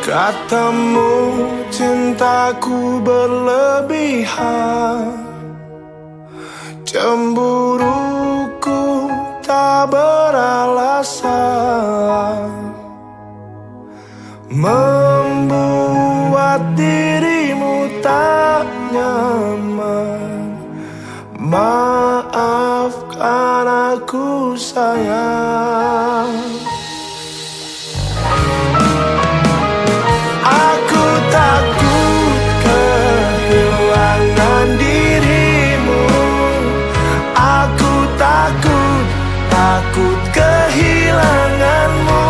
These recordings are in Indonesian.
Katamu cintaku berlebihan, cemburuku tak beralasan, membuat dirimu tak nyaman. Maafkan aku sayang. Aku takut kehilangan dirimu. Aku takut kehilanganmu.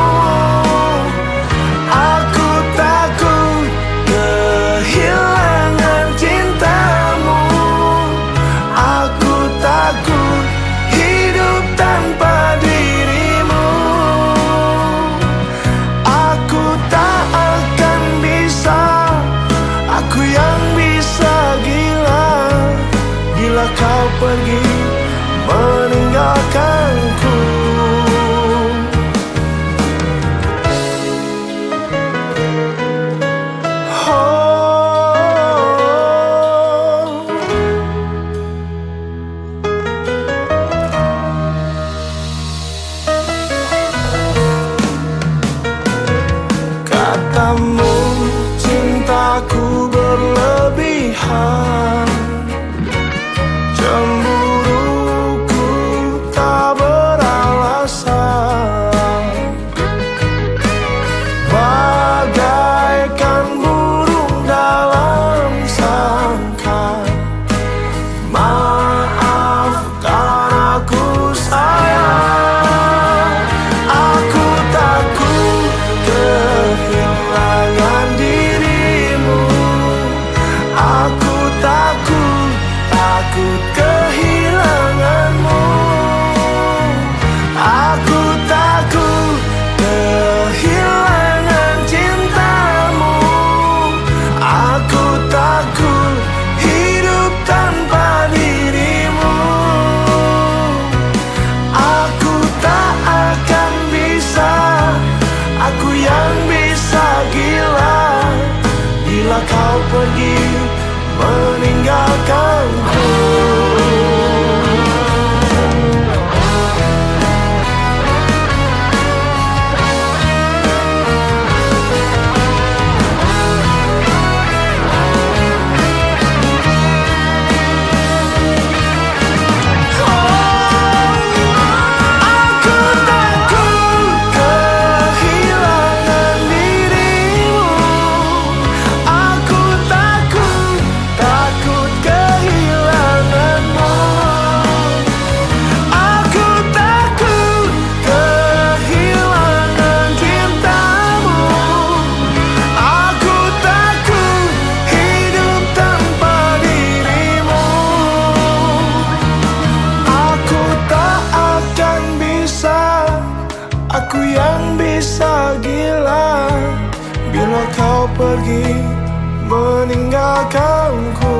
Aku takut kehilangan cintamu. Aku takut hidup tanpa dirimu. Aku tak akan bisa, aku yang bisa gila bila kau pergi meninggalkanku. Katamu cintaku berlebihan, cemburuku tak beralasan, bagaikan burung dalam sangkar. Maafkan aku sayang. Aku takut kehilangan dirimu. Aku takut kehilanganmu. Aku takut kehilangan cintamu. Aku takut hidup tanpa dirimu. Aku tak akan bisa, aku yang bisa gila bila kau pergi meninggalkanku. Aku yang bisa gila bila kau pergi meninggalkanku.